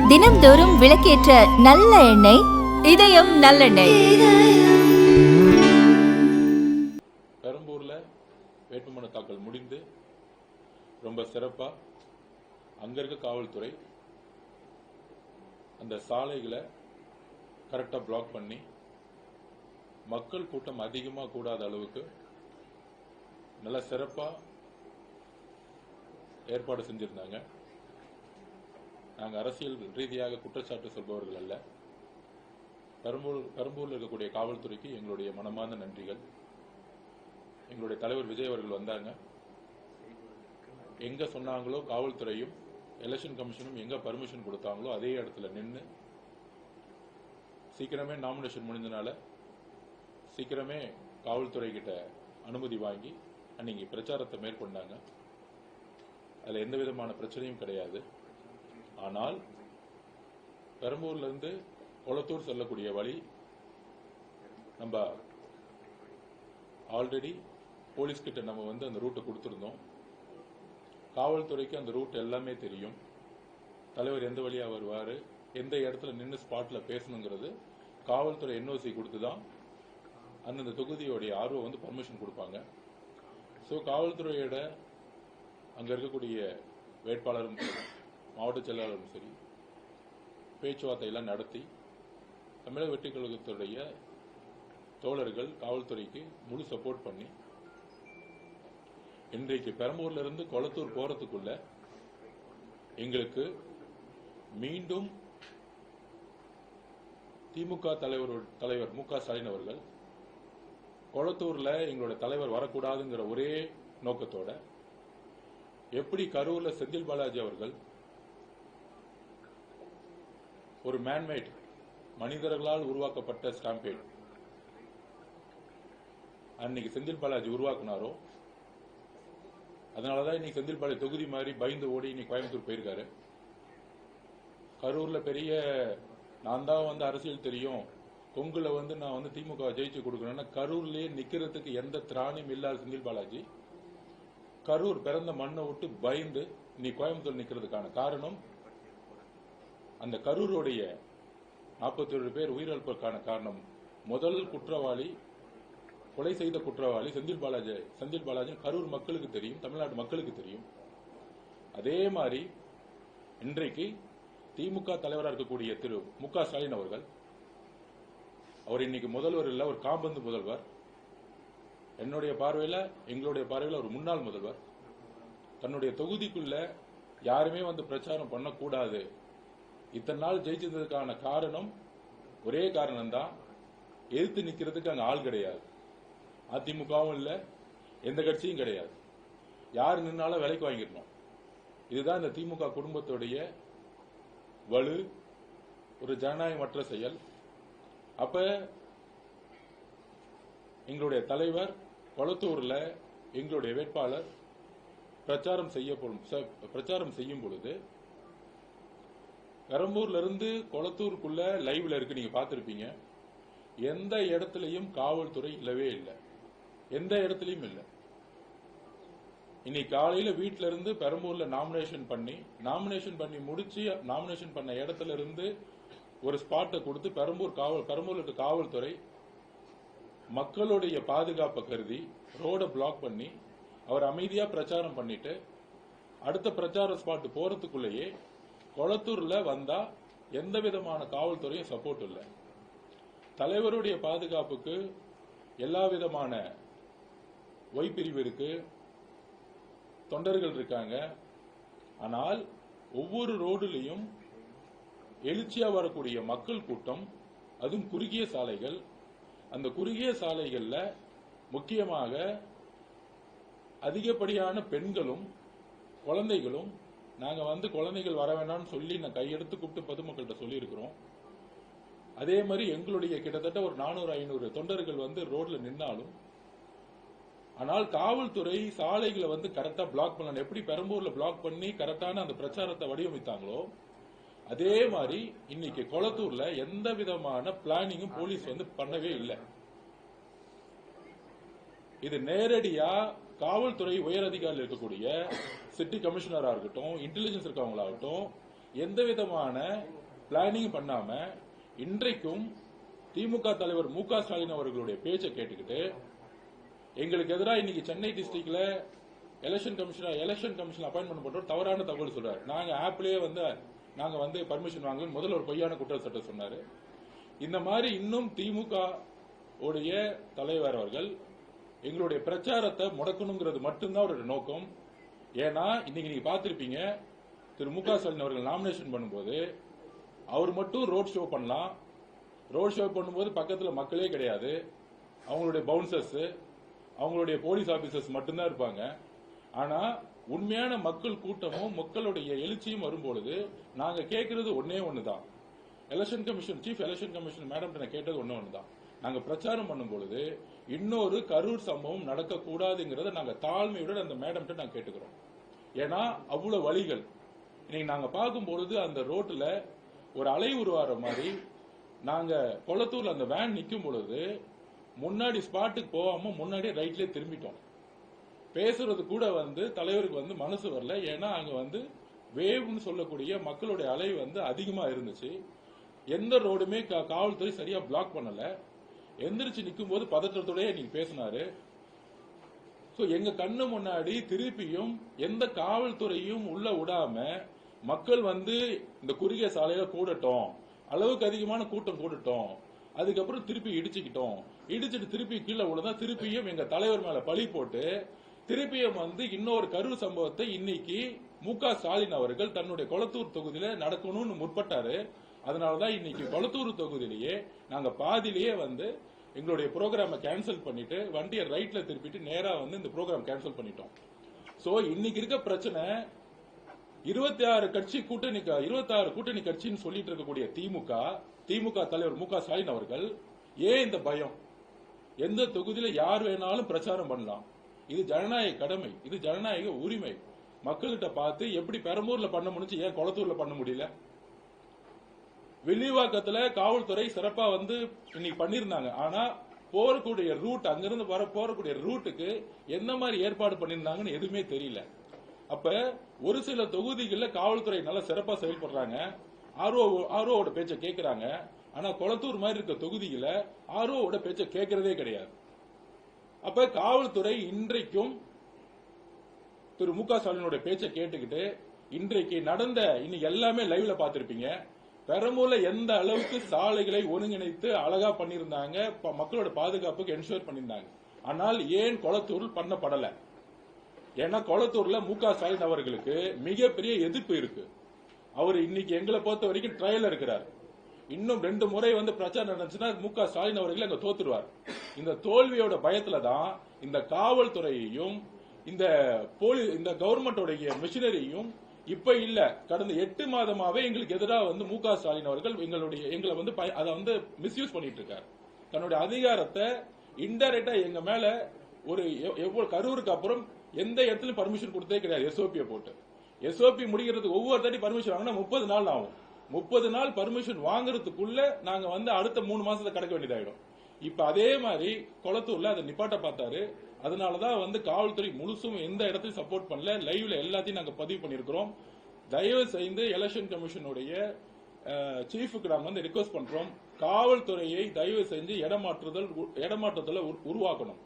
தினம்தோறும் விளக்கேற்ற நல்ல எண்ணெய் இதயம் நல்லெண்ணெய். பெரம்பூர்ல வேட்புமனு தாக்கல் முடிந்து ரொம்ப சிறப்பா அங்க இருக்க காவல்துறை அந்த சாலைகளை கரெக்டா பிளாக் பண்ணி மக்கள் கூட்டம் அதிகமா கூடாத அளவுக்கு நல்ல சிறப்பா ஏற்பாடு செஞ்சிருந்தாங்க. நாங்கள் அரசியல் ரீதியாக குற்றச்சாட்டு சொல்பவர்கள் அல்ல. பெரம்பூரில் இருக்கக்கூடிய காவல்துறைக்கு எங்களுடைய மனமார்ந்த நன்றிகள். எங்களுடைய தலைவர் விஜய் அவர்கள் வந்தாங்க. எங்க சொன்னாங்களோ காவல்துறையும் எலெக்ஷன் கமிஷனும் எங்க பர்மிஷன் கொடுத்தாங்களோ அதே இடத்துல நின்று சீக்கிரமே நாமினேஷன் முடிஞ்சனால சீக்கிரமே காவல்துறை கிட்ட அனுமதி வாங்கி அன்னைக்கு பிரச்சாரத்தை மேற்கொண்டாங்க. அதுல எந்த விதமான பிரச்சனையும் கிடையாது. ஆனால் பெரம்பூர்ல இருந்து கொளத்தூர் செல்லக்கூடிய வழி நம்ம ஆல்ரெடி போலீஸ் கிட்ட நம்ம அந்த ரூட்டை கொடுத்துருந்தோம். காவல்துறைக்கு அந்த ரூட் எல்லாமே தெரியும். தலைவர் எந்த வழியா வருவாரு, எந்த இடத்துல நின்று ஸ்பாட்ல பேசணுங்கிறது காவல்துறை என்ஓசி கொடுத்துதான் அந்தந்த தொகுதியோடைய ஆர்வம் பர்மிஷன் கொடுப்பாங்க. ஸோ காவல்துறையோட அங்க இருக்கக்கூடிய வேட்பாளரும் மாவட்ட செயலாளரும் சரி பேச்சுவார்த்தையெல்லாம் நடத்தி தமிழக வெற்றி கழகத்துடைய தோழர்கள் காவல்துறைக்கு முழு சப்போர்ட் பண்ணி இன்றைக்கு பெரம்பூர்ல இருந்து கொளத்தூர் போறதுக்குள்ள எங்களுக்கு மீண்டும் திமுக தலைவர் மு.க. ஸ்டாலின் அவர்கள் கொளத்தூர்ல எங்களோட தலைவர் வரக்கூடாதுங்கிற ஒரே நோக்கத்தோட எப்படி கரூர்ல செந்தில் பாலாஜி அவர்கள் ஒரு மேன்மேட் மனிதர்களால் உருவாக்கப்பட்ட ஸ்டாம்பேட் அன்னைக்கு செந்தில் பாலாஜி உருவாக்குனாரோ அதனாலதான் இன்னைக்கு செந்தில் பாலாஜி தொகுதி மாதிரி பயந்து ஓடி இன்னைக்கு கோயம்புத்தூர் போயிருக்காரு. கரூர்ல பெரிய நான் தான் அரசியல் தெரியும், கொங்குல நான் திமுக ஜெயிச்சு கொடுக்கணும்னா கரூர்லயே நிக்கிறதுக்கு எந்த திராணியும் இல்லாத செந்தில் பாலாஜி கரூர் பிறந்த மண்ணை விட்டு பயந்து இன்னைக்கு கோயம்புத்தூர் நிக்கிறதுக்கான காரணம் அந்த கரூருடைய 47 பேர் உயிரிழப்புக்கான காரணம் முதல் குற்றவாளி, கொலை செய்த குற்றவாளி செந்தில் பாலாஜி கரூர் மக்களுக்கு தெரியும், தமிழ்நாடு மக்களுக்கு தெரியும். அதே மாதிரி இன்றைக்கு திமுக தலைவராக இருக்கக்கூடிய திரு மு.க. ஸ்டாலின் அவர்கள் அவர் இன்னைக்கு முதல்வர் இல்ல, ஒரு காம்பந்து முதல்வர். என்னுடைய பார்வையில எங்களுடைய பார்வையில ஒரு முன்னாள் முதல்வர். தன்னுடைய தொகுதிக்குள்ள யாருமே பிரச்சாரம் பண்ணக்கூடாது, இத்தனை நாள் ஜெயிச்சதுக்கான காரணம் ஒரே காரணம் தான், எதிர்த்து நிக்கிறதுக்கு அங்க ஆள் கிடையாது. அதிமுகவும் இல்ல, எந்த கட்சியும் கிடையாது. யார் நின்னாலும் விலைக்கு வாங்கிடணும். இதுதான் இந்த திமுக குடும்பத்துடைய வலு, ஒரு ஜனநாயகமற்ற செயல். அப்ப எங்களுடைய தலைவர் கொளத்தூர்ல எங்களுடைய வேட்பாளர் பிரச்சாரம் செய்யும் பொழுது பெரம்பூர்ல இருந்து கொளத்தூருக்குள்ள லைவ்ல இருக்கு, நீங்க பாத்திருப்பீங்க. எந்த இடத்துலயும் காவல்துறை இல்லவே இல்லை, எந்த இடத்துலயும் இல்லை. இன்னைக்கு காலையில வீட்டுல இருந்து பெரம்பூர்ல நாமினேஷன் பண்ணி முடிச்சு நாமினேஷன் பண்ண இடத்துல இருந்து ஒரு ஸ்பாட்டை கொடுத்து பெரம்பூர்ல இருக்க காவல்துறை மக்களுடைய பாதுகாப்பை கருதி ரோட பிளாக் பண்ணி அவர் அமைதியா பிரச்சாரம் பண்ணிட்டு அடுத்த பிரச்சார ஸ்பாட் போறதுக்குள்ளேயே கொளத்தூர்ல வந்தா எந்த விதமான காவல்துறையும் சப்போர்ட் இல்லை. தலைவருடைய பாதுகாப்புக்கு எல்லா விதமான ஒய்பிரிவு இருக்கு, தொண்டர்கள் இருக்காங்க. ஆனால் ஒவ்வொரு ரோடுலையும் எழுச்சியா வரக்கூடிய மக்கள் கூட்டம், அதுவும் குறுகிய சாலைகள். அந்த குறுகிய சாலைகள்ல முக்கியமாக அதிகப்படியான பெண்களும் குழந்தைகளும், நாங்க குழந்தைகள் வர வேண்டாம்னு சொல்லி நான் கையெடுத்து கூப்பிட்டு பொதுமக்கள்கிட்ட சொல்லி இருக்கிறோம். அதே மாதிரி எங்களுடைய கிட்டத்தட்ட ஒரு 400-500 தொண்டர்கள் ரோட்ல நின்னாலும், ஆனால் காவல்துறை சாலைகளை கரெக்டா பிளாக் பண்ணணும். எப்படி பெரம்பூர்ல பிளாக் பண்ணி கரெக்டான அந்த பிரச்சாரத்தை வடிவமைத்தாங்களோ அதே மாதிரி இன்னைக்கு கொளத்தூர்ல எந்த விதமான பிளானிங்கும் போலீஸ் பண்ணவே இல்லை. இது நேரடியா காவல்துறை உயர் அதிகாரியில் இருக்கக்கூடிய சிட்டி கமிஷனரா இருக்கட்டும், இன்டெலிஜென்ஸ் இருக்கவங்களாகட்டும், எந்த விதமான பிளானிங் பண்ணாம இன்றைக்கும் திமுக தலைவர் மு.க. ஸ்டாலின் அவர்களுடைய பேச்சை கேட்டுக்கிட்டு எங்களுக்கு எதிராக இன்னைக்கு சென்னை டிஸ்ட்ரிக்ட்ல எலெக்ஷன் கமிஷன் அப்பாயின்மெண்ட் பண்ற தவறான தகவல் சொல்றாரு. நாங்க ஆப்லயே நாங்க பர்மிஷன் வாங்கல முதல்ல ஒரு பொய்யான குற்றச்சாட்டு சொன்னாரு. இந்த மாதிரி இன்னும் திமுக உடைய தலைவர் அவர்கள் எங்களுடைய பிரச்சாரத்தை முடக்கணுங்கிறது மட்டும்தான் அவருடைய நோக்கம். ஏன்னா இன்னைக்கு நீங்க பார்த்திருப்பீங்க, திரு மு.க. ஸ்டாலின் அவர்கள் நாமினேஷன் பண்ணும்போது அவர் மட்டும் ரோட் ஷோ பண்ணலாம். ரோட் ஷோ பண்ணும்போது பக்கத்துல மக்களே கிடையாது, அவங்களுடைய பவுன்சர்ஸ், அவங்களுடைய போலீஸ் ஆபீசர்ஸ் மட்டும்தான் இருப்பாங்க. ஆனா உண்மையான மக்கள் கூட்டமும் மக்களுடைய எழுச்சியும் வரும்பொழுது நாங்க கேட்கறது ஒன்னே ஒண்ணுதான். சீஃப் எலெக்ஷன் கமிஷன் மேடம் கேட்டது ஒண்ணுதான். நாங்க பிரச்சாரம் பண்ணும் பொழுது இன்னொரு கரூர் சம்பவம் நடக்க கூடாதுங்கிறத நாங்க தாழ்மையுடன் அந்த மேடம் நாங்க கேட்டுக்கிறோம். ஏன்னா அவ்வளவு வழிகள் இன்னைக்கு நாங்க பார்க்கும் பொழுது அந்த ரோட்ல ஒரு அலை உருவாற மாதிரி நாங்க கொளத்தூர்ல அந்த வேன் நிக்கும் பொழுது முன்னாடி ஸ்பாட்டுக்கு போகாம முன்னாடியே ரைட்லயே திரும்பிட்டோம். பேசுறது கூட தலைவருக்கு மனசு வரல. ஏன்னா அங்க வேவ்னு சொல்லக்கூடிய மக்களுடைய அலை அதிகமா இருந்துச்சு. எந்த ரோடுமே காவல்துறை சரியா பிளாக் பண்ணல. எந்திரிச்சு நிக்கும் போது பதற்றத்தோடய நீங்க பேசினாரு. எங்க கண்ணு முன்னாடி திருப்பியும் எந்த காவல்துறையும் உள்ள விடாம மக்கள் இந்த குறுகிய சாலையில கூடட்டும், அளவுக்கு அதிகமான கூட்டம் கூடட்டும், அதுக்கப்புறம் திருப்பி இடிச்சிட்டு திருப்பி கீழே விழுந்தா திருப்பியும் எங்க தலைவர் மேல பழி போட்டு திருப்பியும் இன்னொரு கரூர் சம்பவத்தை இன்னைக்கு மு.க. ஸ்டாலின் அவர்கள் தன்னுடைய கொளத்தூர் தொகுதியில நடக்கணும்னு முற்பட்டாரு. அதனாலதான் இன்னைக்கு கொளத்தூர் தொகுதியிலேயே நாங்க பாதியிலேயே எங்களுடைய ப்ரோக்ராம கேன்சல் பண்ணிட்டு வண்டியை ரைட்ல திருப்பிட்டு நேரா இந்த ப்ரோக்ராம் கேன்சல் பண்ணிட்டோம். சோ இன்னைக்கு இருக்க பிரச்சனை 26 கூட்டணி கட்சின்னு சொல்லிட்டு இருக்கக்கூடிய திமுக தலைவர் மு.க. ஸ்டாலின் அவர்கள் ஏன் இந்த பயம்? எந்த தொகுதியில யார் வேணாலும் பிரச்சாரம் பண்ணலாம். இது ஜனநாயக கடமை, இது ஜனநாயக உரிமை. மக்கள்கிட்ட பார்த்து எப்படி பெரம்பூர்ல பண்ண முடிஞ்சு ஏன் கொளத்தூர்ல பண்ண முடியல? வில்லிவாக்கத்துல காவல்துறை சிறப்பா இன்னைக்கு பண்ணிருந்தாங்க. ஆனா போறக்கூடிய ரூட், அங்கிருந்து போறக்கூடிய ரூட்டுக்கு என்ன மாதிரி ஏற்பாடு பண்ணிருந்தாங்கன்னு எதுவுமே தெரியல. அப்ப ஒரு சில தொகுதிகளில் காவல்துறை நல்லா சிறப்பா செயல்படுறாங்க, ஆர்ஓவோட பேச்ச கேட்கிறாங்க. ஆனா கொளத்தூர் மாதிரி இருக்க தொகுதியில ஆர்ஓவோட பேச்ச கேட்கறதே கிடையாது. அப்ப காவல்துறை இன்றைக்கும் திரு மு.க. ஸ்டாலினோட பேச்ச கேட்டுக்கிட்டு இன்றைக்கு இன்னைக்கு எல்லாமே லைவ்ல பாத்திருப்பீங்க. பெரம்பூர்ல எந்த அளவுக்கு சாலைகளை ஒருங்கிணைத்து அழகா பண்ணிருந்தாங்க, மக்களோட பாதுகாப்புக்கு என்ஷூர் பண்ணிருந்தாங்க. ஆனால் ஏன் கொளத்தூர் பண்ணப்படல? ஏன்னா கொளத்தூர்ல மு.க. ஸ்டாலின் அவர்களுக்கு மிகப்பெரிய எதிர்ப்பு இருக்கு. அவர் இன்னைக்கு எங்களை பொறுத்த வரைக்கும் ட்ரையல் இருக்கிறார். இன்னும் 2 முறை பிரச்சாரம் நடந்துச்சுன்னா மு.க. ஸ்டாலின் அவர்கள் அங்க தோத்துருவார். இந்த தோல்வியோட பயத்துல தான் இந்த காவல்துறையையும் இந்த கவர்மெண்டோடைய மிஷினரியையும் இப்ப இல்ல, கடந்த 8 மாதமாவே எங்களுக்கு எதிராக மு.க. ஸ்டாலின் அவர்கள் எங்களை மிஸ்யூஸ் பண்ணிட்டு இருக்காரு. தன்னுடைய அதிகாரத்தை இன்டைரக்டா எங்க மேல கரூருக்கு அப்புறம் எந்த இடத்துலயும் பர்மிஷன் கொடுத்தே கிடையாது. எஸ்ஓபி போட்டு எஸ்ஓபி முடிக்கிறதுக்கு ஒவ்வொரு தட்டி பர்மிஷன் வாங்கினா 30 நாள் ஆகும். 30 நாள் பர்மிஷன் வாங்குறதுக்குள்ள நாங்க அடுத்த 3 மாசத்தை கடக்க வேண்டியதாயிடும். இப்ப அதே மாதிரி கொளத்தூர்ல அதை நிப்பாட்ட பார்த்தாரு. அதனாலதான் காவல்துறை முழுசும் எந்த இடத்தையும் சப்போர்ட் பண்ணல. லைவ்ல எல்லாத்தையும் நாங்க பதிவு பண்ணிருக்கிறோம். தயவு செய்து எலெக்ஷன் கமிஷனுடைய சீஃபுக்கு நாங்க ரிக்வெஸ்ட் பண்றோம், காவல்துறையை தயவு செஞ்சு இடமாற்றுதல உருவாக்கணும்.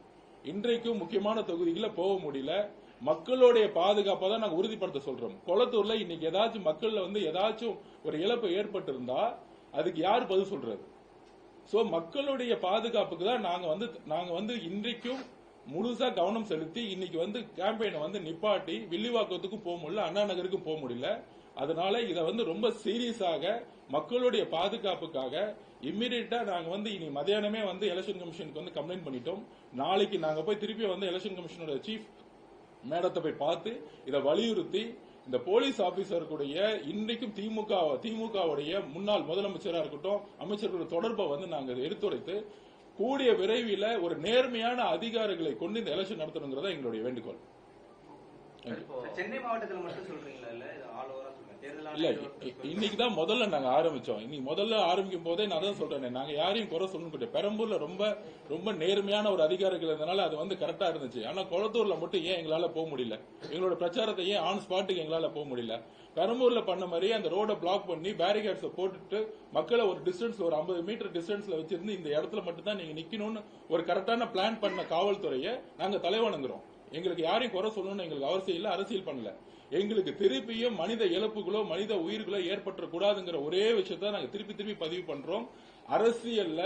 இன்றைக்கும் முக்கியமான தொகுதிகளில் போக முடியல. மக்களுடைய பாதுகாப்பை தான் நாங்க உறுதிப்படுத்த சொல்றோம். கொளத்தூர்ல இன்னைக்கு ஏதாச்சும் மக்கள்ல ஏதாச்சும் ஒரு இழப்பு ஏற்பட்டு இருந்தா அதுக்கு யார் பதில் சொல்றது? சோ மக்களுடைய பாதுகாப்புக்கு தான் நாங்க இன்றைக்கும் முழுசா கவனம் செலுத்தி இன்னைக்கு கேம்பெயினை நிப்பாட்டி வில்லிவாக்கத்துக்கும் போக முடியல, அண்ணா நகருக்கும் போக முடியல. அதனால இதை ரொம்ப சீரியஸாக மக்களுடைய பாதுகாப்புக்காக இம்மிடியட்டா நாங்க இனி மத்தியானமே எலெக்ஷன் கமிஷனுக்கு கம்ப்ளைண்ட் பண்ணிட்டோம். நாளைக்கு நாங்க போய் திருப்பி எலெக்ஷன் கமிஷனோட சீஃப் மேடத்தை போய் பார்த்து இதை வலியுறுத்தி இந்த போலீஸ் ஆபீசருடைய இன்றைக்கும் திமுகவுடைய முன்னாள் முதலமைச்சரா இருக்கட்டும், அமைச்சர்களுடைய தொடர்பை நாங்க எடுத்துரைத்து கூடிய விரைவில் ஒரு நேர்மையான அதிகாரிகளை கொண்டு இந்த எலெக்ஷன் நடத்தணுங்கிறதா எங்களுடைய வேண்டுகோள். சென்னை மாவட்டத்தில் மட்டும் சொல்றீங்களா? இல்ல ஆல் ஓவரா சொல்றேன். தேர்தல் இல்ல இன்னைக்கு தான் முதல்ல நாங்க ஆரம்பிச்சோம். இன்னைக்கு முதல்ல ஆரம்பிக்கும் போதே நான் தான் சொல்றேன், நாங்க யாரையும் குறை சொல்லணும். பெரம்பூர்ல ரொம்ப ரொம்ப நேர்மையான ஒரு அதிகாரிகள் இருந்தனால அது வந்து கரெக்டா இருந்துச்சு. ஆனா கொளத்தூர்ல மட்டும் ஏன் எங்களால போக முடியல? எங்களோட பிரச்சாரத்தை ஏன் ஆன் ஸ்பாட்டுக்கு எங்களால போக முடியல? பெரம்பூர்ல பண்ண மாதிரி அந்த ரோட பிளாக் பண்ணி பேரிகேட்ஸ் போட்டுட்டு மக்களை ஒரு டிஸ்டன்ஸ், ஒரு 50 மீட்டர் டிஸ்டன்ஸ்ல வச்சிருந்து இந்த இடத்துல மட்டும் தான் நீங்க நிக்கணும்னு ஒரு கரெக்டான பிளான் பண்ண காவல்துறையை நாங்க தலைவணங்குறோம். எங்களுக்கு யாரையும் குறை சொல்லணும்னு எங்களுக்கு அவசியம் இல்ல, அரசியல் பண்ணல. எங்களுக்கு திருப்பியும் மனித இழப்புகளோ மனித உயிர்களோ ஏற்பட்ட கூடாதுங்கிற ஒரே விஷயத்த நாங்க திருப்பி பதிவு பண்றோம். அரசியல்ல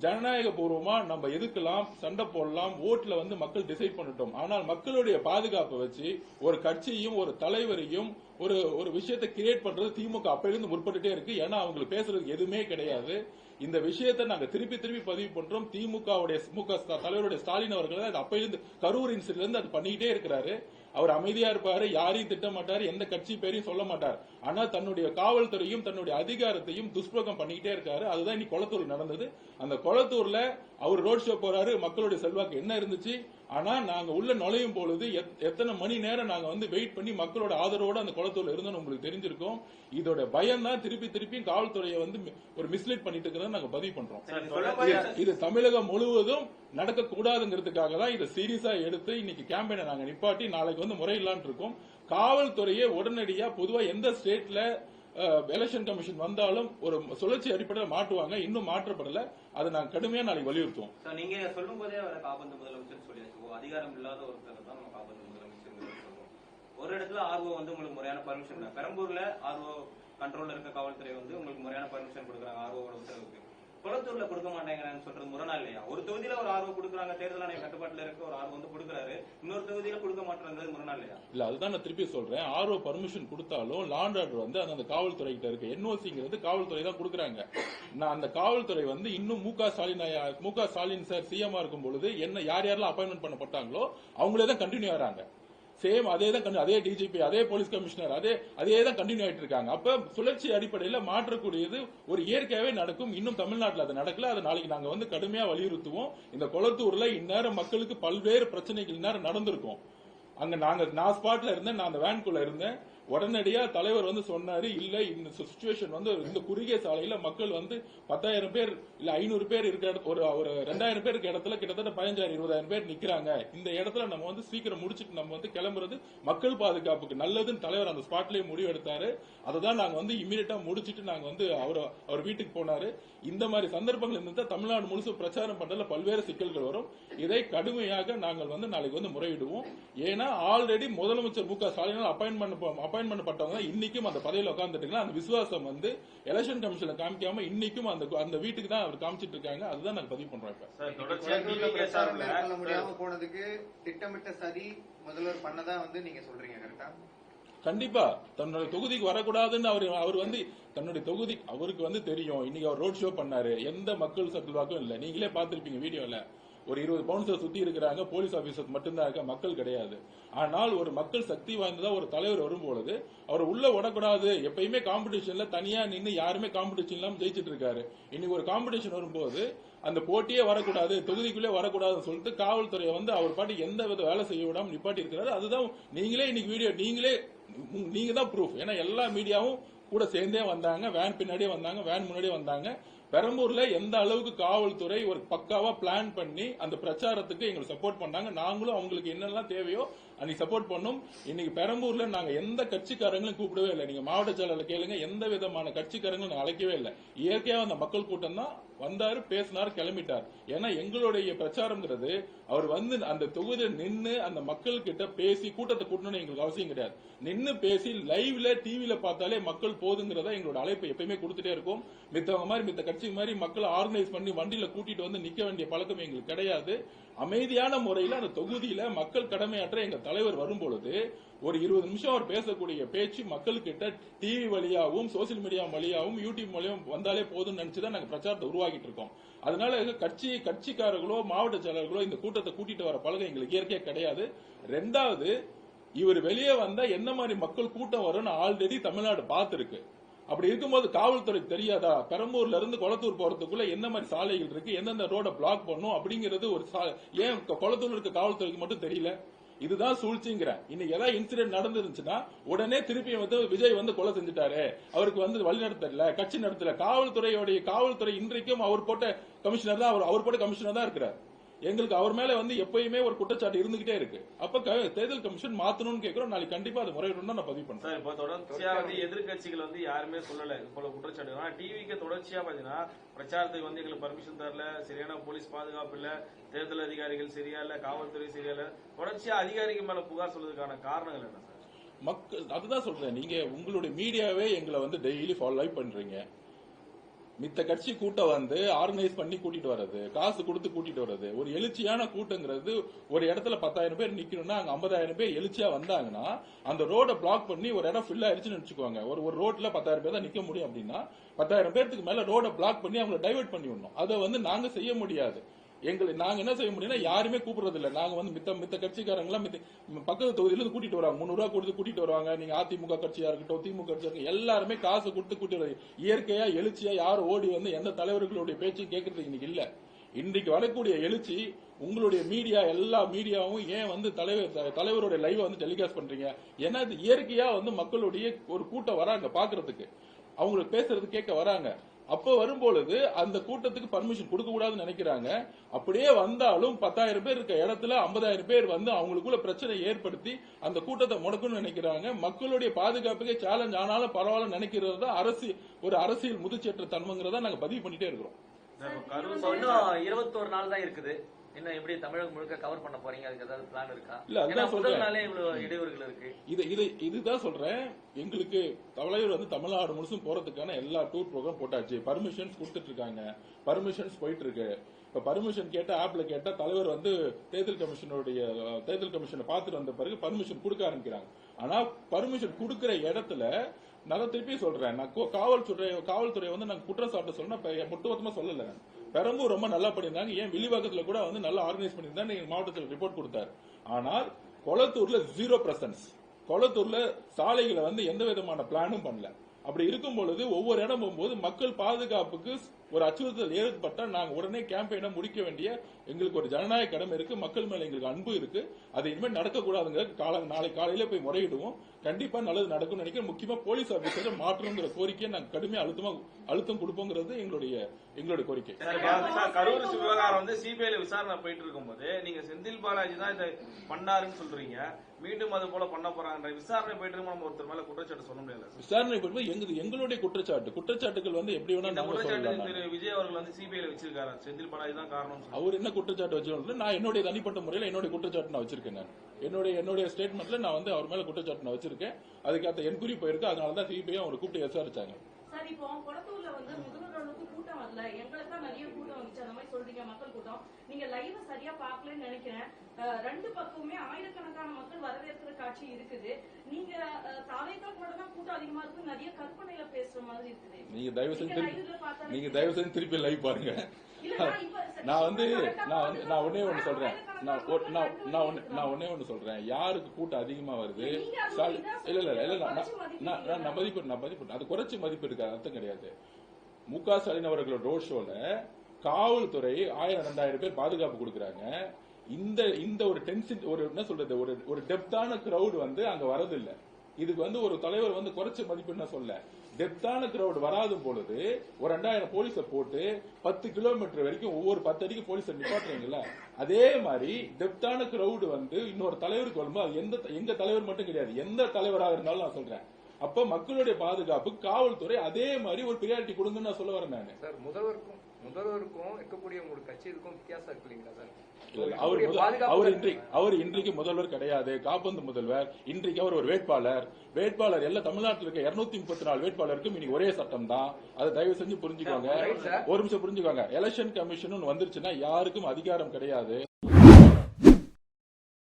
ஜனநாயக பூர்வமா நம்ம எதுக்கலாம், சண்டை போடலாம், ஓட்டுல வந்து மக்கள் டிசைட் பண்ணிட்டோம். ஆனால் மக்களுடைய பாதுகாப்பை வச்சு ஒரு கட்சியும் ஒரு தலைவரையும் ஒரு விஷயத்தை கிரியேட் பண்றது திமுக அப்பையிலிருந்து முற்பட்டுட்டே இருக்கு. ஏன்னா அவங்களுக்கு பேசுறதுக்கு எதுவுமே கிடையாது. இந்த விஷயத்தை நாங்க திருப்பி பதிவு பண்றோம். திமுகவுடைய தலைவருடைய ஸ்டாலின் அவர்கள் அப்பையிலிருந்து கரூர் இன்சிடென்ட்ல இருந்து அது பண்ணிக்கிட்டே இருக்கிறாரு. அவர் அமைதியா இருப்பாரு, யாரையும் திட்ட மாட்டாரு, எந்த கட்சி பேரையும் சொல்ல மாட்டார். ஆனா தன்னுடைய காவல்துறையும் தன்னுடைய அதிகாரத்தையும் துஷ்பிரகம் பண்ணிக்கிட்டே இருக்காரு. அதுதான் இன்னைக்கு கொளத்தூர் நடந்தது. அந்த கொளத்தூர்ல அவர் ரோட் ஷோ போறாரு. மக்களுடைய செல்வாக்கு என்ன இருந்துச்சு? ஆனா நாங்க உள்ள நுழையும் பொழுது எத்தனை மணி நேரம் நாங்க வந்து வெயிட் பண்ணி மக்களோட ஆதரவோட அந்த குளத்தூர்ல இருந்தோம் உங்களுக்கு தெரிஞ்சிருக்கும். இதோட பயம் தான் திருப்பி காவல்துறையை வந்து ஒரு மிஸ்லீட் பண்ணிட்டு இருக்கிறத நாங்க பதிவு பண்றோம். இது தமிழகம் முழுவதும் நடக்க கூடாதுங்கிறதுக்காக தான் இதை சீரியஸா எடுத்து இன்னைக்கு கேம்பெயினை நாங்க நிப்பாட்டி நாளைக்கு வந்து முறையில்லான்னு இருக்கோம். காவல்துறையை உடனடியா பொதுவா எந்த ஸ்டேட்ல எலெக்ஷன் கமிஷன் வந்தாலும் ஒரு சுழற்சி அடிப்படையில் மாட்டுவாங்க. இன்னும் மாற்றப்படல. அதை நாங்க கடுமையா நாளைக்கு வலியுறுத்துவோம். நீங்க சொல்லும் போதே அவரை காபந்து முதலமைச்சர் சொல்லியாச்சு. அதிகாரம் இல்லாத ஒருத்தர் தான் நம்ம காபந்து முதலமைச்சர் சொல்றோம். ஒரு இடத்துல ஆர்வோ வந்து உங்களுக்கு முறையான பர்மிஷன், பெரம்பூர்ல ஆர்வோ கண்ட்ரோல்ல இருக்க காவல்துறை வந்து உங்களுக்கு முறையான பர்மிஷன் கொடுக்குறாங்க ஆர்வோட உத்தரவுக்கு. குளத்தூர்ல கொடுக்க மாட்டேங்கிறான்னு சொல்றது முரணா இல்லையா? ஒரு தொகுதியில ஒரு ஆர்வம் கொடுக்குறாங்க, தேர்தல் ஆணைய கட்டுப்பாட்டுல இருக்க ஒரு ஆர்வம் வந்து கொடுக்குறாரு, இன்னொரு தொகுதியில கொடுக்க மாட்டேங்கிறது முரணா இல்லையா? இல்ல, அதுதான் நான் திருப்பி சொல்றேன். ஆர்வ பர்மிஷன் கொடுத்தாலும் லாண்ட் ஆர்டர் வந்து அந்த காவல்துறை கிட்ட இருக்கு. என்ஓசிங்கிறது காவல்துறை தான் கொடுக்குறாங்க. நான் அந்த காவல்துறை வந்து இன்னும் முக ஸ்டாலின் சார் சிஎம்ஆ இருக்கும் பொழுது என்ன யாரெல்லாம் அப்பாயின்மெண்ட் பண்ணப்பட்டாங்களோ அவங்களே தான் கண்டினியூ ஆறாங்க. சேம் அதே தான், அதே டிஜிபி, அதே போலீஸ் கமிஷனர், அதே தான் கண்டினியூ ஆயிட்டு இருக்காங்க. அப்ப சுழற்சி அடிப்படையில் மாற்றக்கூடியது ஒரு இயற்கையாவே நடக்கும். இன்னும் தமிழ்நாட்டில் அது நடக்கல. அதை நாளைக்கு நாங்க வந்து கடுமையா வலியுறுத்துவோம். இந்த கொளத்தூர்ல இந்நேரம் மக்களுக்கு பல்வேறு பிரச்சனைகள் இந்நேரம் நடந்திருக்கும். அங்க நான் ஸ்பாட்ல இருந்தேன், நான் அந்த வேன்குள்ள இருந்தேன். உடனடியா தலைவர் வந்து சொன்னாரு, இல்ல இந்த சிச்சுவேஷன் வந்து இந்த குறுகிய சாலையில மக்கள் வந்து 10,000 பேர் இல்ல 500 பேர் இருக்க ஒரு 2000 பேர் இருக்க இடத்துல கிட்டத்தட்ட 15,000-20,000 பேர் நிக்கிறாங்க. இந்த இடத்துல நம்ம வந்து சீக்கிரம் முடிச்சுட்டு நம்ம வந்து கிளம்புறது மக்கள் பாதுகாப்புக்கு நல்லதுன்னு தலைவர் அந்த ஸ்பாட்லயே முடிவு எடுத்தாரு. அததான் நாங்க வந்து இமீடியட்டா முடிச்சிட்டு நாங்க வந்து அவர் வீட்டுக்கு போனாரு. இந்த மாதிரி சந்தர்ப்பங்கள் இருந்தா தமிழ்நாடு முழுசு பிரச்சாரம் பண்றதுல பல்வேறு சிக்கல்கள் வரும். இதை கடுமையாக நாங்கள் வந்து நாளைக்கு வந்து முறையிடுவோம். ஏன்னா ஆல்ரெடி முதலமைச்சர் மு.க. ஸ்டாலினால் அப்பாயின்மெண்ட் பண்ணப்பட்டவங்க இன்னைக்கும் அந்த பதவியில் உட்கார்ந்துட்டு அந்த விசுவாசம் வந்து எலெக்ஷன் கமிஷன்ல காமிக்காம இன்னைக்கும் அந்த வீட்டுக்கு தான் அவர் காமிச்சிட்டு இருக்காங்க. அதுதான் நாங்க பதிவு பண்றோம். முடியாம போனதுக்கு திட்டமிட்ட சதி முதல்வர் பண்ணதா வந்து நீங்க சொல்றீங்க கரெக்டா? கண்டிப்பா தன்னுடைய தொகுதிக்கு வரக்கூடாதுன்னு அவர் வந்து தன்னுடைய தொகுதி அவருக்கு வந்து தெரியும். இன்னைக்கு அவர் ரோட் ஷோ பண்ணாரு. எந்த மக்கள் செல்வாக்கும் இல்ல. நீங்களே பாத்திருப்பீங்க வீடியோல. ஒரு 20 பவுன்சர் சுத்தி இருக்கிறாங்க. போலீஸ் ஆபீசர் மட்டும்தான் இருக்க, மக்கள் கிடையாது. ஆனால் ஒரு மக்கள் சக்தி வாய்ந்ததா ஒரு தலைவர் வரும்பொழுது அவர் உள்ள விடக்கூடாது. எப்பயுமே காம்படிஷன்ல தனியா நின்று யாருமே காம்படிஷன் இல்லாம ஜெயிச்சிட்டு இருக்காரு. இன்னைக்கு ஒரு காம்படிஷன் வரும்போது அந்த போட்டியே வரக்கூடாது, தொகுதிக்குள்ளே வரக்கூடாதுன்னு சொல்லிட்டு காவல்துறையை வந்து அவர் பாட்டி எந்த வித வேலை செய்ய விடாம நிப்பாட்டி இருக்கிறாரு. அதுதான் நீங்களே இன்னைக்கு வீடியோ நீங்க தான் ப்ரூஃப். ஏன்னா எல்லா மீடியாவும் கூட சேர்ந்தே வந்தாங்க, வேன் பின்னாடியே வந்தாங்க, வேன் முன்னாடியே வந்தாங்க. பெரம்பூர்ல எந்த அளவுக்கு காவல்துறை ஒரு பக்காவா பிளான் பண்ணி அந்த பிரச்சாரத்துக்கு எங்களுக்கு சப்போர்ட் பண்ணாங்க. நாங்களும் அவங்களுக்கு என்னெல்லாம் தேவையோ அன்னைக்கு சப்போர்ட் பண்ணோம். இன்னைக்கு பெரம்பூர்ல நாங்க எந்த கட்சிக்காரங்களும் கூப்பிடவே இல்லை. நீங்க மாவட்ட செயலாளர் கேளுங்க, எந்த விதமான கட்சிக்காரங்களும் நாங்க அழைக்கவே இல்லை. இயற்கையா அந்த மக்கள் கூட்டம் தான் வந்தாரு, பேசினாரு, கிளம்பிட்டார். ஏன்னா எங்களுடைய பிரச்சாரம்ங்கிறது அவர் வந்து அந்த தொகுதியில் நின்று அந்த மக்கள் கிட்ட பேசி கூட்டத்தை கூட்டணும்னு எங்களுக்கு அவசியம் கிடையாது. நின்று பேசி லைவ்ல டிவில பார்த்தாலே மக்கள் போதுங்கிறத எங்களோட அழைப்பு எப்பயுமே கொடுத்துட்டே இருக்கும். மித்தவங்க மாதிரி மித்த கட்சி மாதிரி மக்களை ஆர்கனைஸ் பண்ணி வண்டியில கூட்டிட்டு வந்து நிக்க வேண்டிய பழக்கம் எங்களுக்கு கிடையாது. அமைதியான முறையில் அந்த தொகுதியில மக்கள் கடமையாற்ற எங்க தலைவர் வரும்பொழுது ஒரு 20 நிமிஷம் அவர் பேசக்கூடிய பேச்சு மக்கள்கிட்ட டிவி வழியாகவும் சோசியல் மீடியா வழியாகவும் யூடியூப் மூலியம் வந்தாலே போதும்னு நினைச்சுதான் நாங்க பிரச்சாரத்தை உருவாக்கிட்டு இருக்கோம். அதனால கட்சிக்காரர்களோ மாவட்ட செயலர்களோ இந்த கூட்டத்தை கூட்டிட்டு வர பழகம் எங்களுக்கு இயற்கையா கிடையாது. ரெண்டாவது, இவர் வெளியே வந்தா என்ன மாதிரி மக்கள் கூட்டம் வரும்னு ஆல்ரெடி தமிழ்நாடு பார்த்திருக்கு. அப்படி இருக்கும்போது காவல்துறை தெரியாதா பெரம்பூர்ல இருந்து கொளத்தூர் போறதுக்குள்ள என்ன மாதிரி சாலைகள் இருக்கு, எந்தெந்த ரோட பிளாக் பண்ணும் அப்படிங்கிறது ஒரு ஏன் கொளத்தூர் இருக்க காவல்துறைக்கு மட்டும் தெரியல? இதுதான் சூழ்ச்சிங்கிறேன். இன்னைக்கு ஏதாவது இன்சிடென்ட் நடந்துருந்துச்சுன்னா உடனே திருப்பி வந்து விஜய் வந்து கொலை செஞ்சுட்டாரு, அவருக்கு வந்து வழி நடத்தல, கட்சி நடத்தல. காவல்துறை இன்றைக்கும் அவர் போட்ட கமிஷனர் தான், அவர் போட்ட கமிஷனர் தான் இருக்கிறார். எங்களுக்கு அவர் மேல வந்து எப்பயுமே ஒரு குற்றச்சாட்டு இருந்துகிட்டே இருக்கு. அப்ப தேர்தல் கமிஷன் மாத்தணும்னு கேட்கிறோம். நாளைக்கு கண்டிப்பா அது முறையிடும் தான் நான் பதிவு பண்றேன். சார், இப்ப தொடர்ச்சியா வந்து எதிர்கட்சிகள் வந்து யாருமே சொல்லல இது போல குற்றச்சாட்டு. ஆனா டிவிக்கு தொடர்ச்சியா பாத்தீங்கன்னா பிரச்சாரத்துக்கு வந்து எங்களுக்கு பர்மிஷன் தரல, சரியான போலீஸ் பாதுகாப்பு இல்ல, தேர்தல் அதிகாரிகள் சரியா இல்ல, காவல்துறை சரியா இல்ல, தொடர்ச்சியா அதிகாரிகள் மேல புகார் சொல்றதுக்கான காரணங்கள் என்ன சார்? மக்கள் அதுதான் சொல்றேன். நீங்க உங்களுடைய மீடியாவே எங்களை வந்து டெய்லி ஃபாலோ பண்றீங்க. மித்த கட்சி கூட்டம் வந்து ஆர்கனைஸ் பண்ணி கூட்டிட்டு வர்றது, காசு கொடுத்து கூட்டிட்டு வர்றது, ஒரு எழுச்சியான கூட்டங்கிறது ஒரு இடத்துல 10,000 பேர் நிக்கணும்னா அங்க 50,000 பேர் எழுச்சியா வந்தாங்கன்னா அந்த ரோட பிளாக் பண்ணி ஒரு இடம் ஃபில் ஆயிருச்சுன்னு வச்சுக்கோங்க. ஒரு ரோட்ல 10,000 பேர் தான் நிக்க முடியும் அப்படின்னா 10,000 பேருக்கு மேல ரோட பிளாக் பண்ணி அவங்களை டைவர்ட் பண்ணி விடணும். அதை வந்து நாங்க செய்ய முடியாது. நாங்க என்ன செய்ய முடியும்னா யாருமே கூப்பிடுறது இல்ல. நாங்க வந்து மித்த கட்சிக்காரங்களாம் பக்கத்து தொகுதியில இருந்து கூட்டிட்டு வராங்க, 300 ரூபாய் கொடுத்து கூட்டிட்டு வருவாங்க. நீங்க அதிமுக கட்சியா இருக்கட்டும், திமுக கட்சியா இருக்கட்டும், எல்லாருமே காசு கொடுத்து கூட்டிட்டு வராங்க. இயற்கையா எழுச்சியா யாரும் ஓடி வந்து எந்த தலைவர்களுடைய பேச்சையும் கேட்கறது இன்னைக்கு இல்ல. இன்றைக்கு வரக்கூடிய எழுச்சி உங்களுடைய மீடியா, எல்லா மீடியாவும் ஏன் வந்து தலைவருடைய லைவ் வந்து டெலிகாஸ்ட் பண்றீங்க? ஏன்னா இது இயற்கையா வந்து மக்களுடைய ஒரு கூட்டம் வராங்க பாக்குறதுக்கு, அவங்களுக்கு பேசுறது கேட்க வராங்க. அப்ப வரும்பொழுது அந்த கூட்டத்துக்கு பர்மிஷன் கொடுக்க கூடாதுன்னு நினைக்கிறாங்க. அப்படியே வந்தாலும் 10,000 பேர் இருக்க இடத்துல 50,000 பேர் வந்து அவங்களுக்குள்ள பிரச்சனை ஏற்படுத்தி அந்த கூட்டத்தை முடக்கணும்னு நினைக்கிறாங்க. மக்களுடைய பாதுகாப்புக்கே சேலஞ்ச் ஆனாலும் பரவாயில்ல நினைக்கிறது தான் ஒரு அரசியல் முதுச்சேற்ற தன்மைங்கிறத நாங்க பதிவு பண்ணிட்டே இருக்கிறோம். இன்னும் 21 நாள் தான் இருக்குது. இன்னும் எப்படி தமிழகம் முழுக்க கவர் பண்ண போறீங்க? அதுக்கு ஏதாவது பிளான் இருக்கா? இல்ல, அதுதான் முதல் நாளே இவ்வளவு இடையூறுகள் இருக்கு. இதுதான் சொல்றேன். எங்களுக்கு தலைவர் வந்து தமிழ்நாடு முழுசும் போறதுக்கான எல்லா டூர் ப்ரோக்ராம் போட்டாச்சு. பர்மிஷன்ஸ் கொடுத்துட்டு இருக்காங்க, பர்மிஷன்ஸ் போயிட்டு இருக்கு. இப்ப பர்மிஷன் கேட்ட ஆப்ல கேட்டா தலைவர் வந்து தேர்தல் கமிஷனை பார்த்துட்டு வந்த பிறகு பர்மிஷன் கொடுக்க ஆரம்பிக்கிறாங்க. ஆனா பர்மிஷன் கொடுக்கிற இடத்துல நான் திருப்பி சொல்றேன், நான் காவல்துறை வந்து நாங்க குற்றம் சாட்ட சொன்னா ஒட்டுமொத்தமா சொல்லல. பெரம்பூர் ரொம்ப நல்லா பண்ணியிருந்தாங்க, ஏன் வில்லிவாக்கத்துல கூட வந்து நல்லா ஆர்கனைஸ் பண்ணியிருந்தாங்க, எங்க மாவட்டத்தில் ரிப்போர்ட் கொடுத்தாரு. ஆனால் கொளத்தூர்ல 0%. கொளத்தூர்ல சாலைகளை வந்து எந்த விதமான பிளானும் பண்ணல. அப்படி இருக்கும் பொழுது ஒவ்வொரு இடம் போகும்போது மக்கள் பாதுகாப்புக்கு ஒரு அச்சுறுத்தல் ஏற்பட்டா நாங்க உடனே கேம்பெயினை முடிக்க வேண்டிய எங்களுக்கு ஒரு ஜனநாயக கடமை இருக்கு. மக்கள் மேல எங்களுக்கு அன்பு இருக்கு. அது இனிமேல் நடக்கக்கூடாதுங்க. நாளை காலையில போய் முறையிடுவோம். கண்டிப்பா நல்லது நடக்கும் நினைக்கிறேன். முக்கியமா போலீஸ் ஆபீசர் மாற்றணுங்கிற கோரிக்கையை நாங்க கடுமையா அழுத்தம் கொடுப்போங்கிறது எங்களுடைய கோரிக்கை. கரூர் விவகாரம் வந்து சிபிஐல விசாரணை போயிட்டு இருக்கும் போது நீங்க செந்தில் பாலாஜி தான் இதை பண்ணாருன்னு சொல்றீங்க. மீண்டும் அது போல பண்ண போறாங்க. விசாரணை போயிட்டு இருக்கும், நம்ம ஒருத்தர் மேல குற்றச்சாட்டு சொல்ல முடியல. விசாரணை போயிட்டு எங்களுடைய குற்றச்சாட்டுகள் வந்து எப்படி வேணா நாங்க சொல்லலாம். விஜய் அவர்கள் வந்து சிபிஐல வச்சிருக்காரு, செந்தில் பாலாஜி தான் காரணம். அவர் என்ன குற்றச்சாட்டு வச்சிருக்கோம்? நான் என்னுடைய தனிப்பட்ட முறையில் என்னுடைய குற்றச்சாட்டு நான் வச்சிருக்கேன். என்னுடைய ஸ்டேட்மெண்ட்ல நான் வந்து அவர் மேல குற்றச்சாட்டு நான் வச்சிருக்கேன். அதுக்காக என்கொயரி போயிருக்கு. அதனாலதான் சிபிஐ அவர் கூப்பிட்டு விசாரிச்சாங்க. சார், இப்போ கொளத்தூர்ல வந்து முதல்வர்களுக்கு கூட்டம் வரல, எங்களுக்கு தான் நிறைய கூட்டம் வந்துச்சு அந்த மாதிரி சொல்றீங்க. மக்கள் கூட்டம் நீங்க லைவ் சரியா பாக்கலன்னு நினைக்கிறேன். 2 பக்கமுமே ஆயிரக்கணக்கான மக்கள் வரவேற்கிற காட்சி இருக்குது. நீங்க தாவேக்கா கூட தான் கூட்டம் அதிகமா இருக்கு, நிறைய கற்பனையில பேசுற மாதிரி இருக்குது. நீங்க தயவு செஞ்சு திருப்பி லைவ் பாருங்க. நான் ஒன்னே ஒண்ணு சொல்றேன். நான் ஒன்னே ஒண்ணு சொல்றேன். யாருக்கு கூட்டம் அதிகமா வருது? இல்ல நான் மதிப்பு அது குறைச்சு மதிப்பு இருக்காது, அர்த்தம் கிடையாது. முக ஸ்டாலின் அவர்களோட ரோட் ஷோல காவல்துறை 1000-2000 பேர் பாதுகாப்பு கொடுக்கறாங்க. இந்த ஒரு டென்ஷன், ஒரு என்ன சொல்றது, ஒரு டெப்தான கிரௌட் வந்து அங்க வரதில்லை. இதுக்கு வந்து ஒரு தலைவர் வந்து குறைச்ச மதிப்புன்னு சொல்ல, டெப்தான கிரௌட் வராது பொழுது ஒரு 2000 போலீஸை போட்டு 10 கிலோமீட்டர் வரைக்கும் ஒவ்வொரு 10 அடிக்கு போலீஸை நிப்பாட்டுறீங்கல்ல, அதே மாதிரி டெப்தான கிரௌட் வந்து இன்னொரு தலைவருக்கு வரும்போது அது எங்க தலைவர் மட்டும் கிடையாது, எந்த தலைவராக இருந்தாலும் நான் சொல்றேன். அப்ப மக்களுடைய பாதுகாப்பு காவல்துறை அதே மாதிரி ஒரு பிரியாரிட்டி கொடுங்கன்னு நான் சொல்ல வரேன். நான் சார், முதல்வருக்கும் இருக்கக்கூடிய ஒரு கட்சிக்கும் வித்தியாசம் இருக்கு இல்லைங்களா சார்? அவர் இன்றைக்கு முதல்வர் கிடையாது, காப்பந்து முதல்வர். இன்றைக்கு அவர் ஒரு வேட்பாளர் எல்லா தமிழ்நாட்டில் இருக்க 234 வேட்பாளருக்கும் இன்னைக்கு ஒரே சட்டம் தான். அதை தயவு செஞ்சு புரிஞ்சுக்கோங்க. ஒரு நிமிஷம் புரிஞ்சுக்கோங்க. எலெக்ஷன் கமிஷன் வந்துருச்சுன்னா யாருக்கும் அதிகாரம் கிடையாது.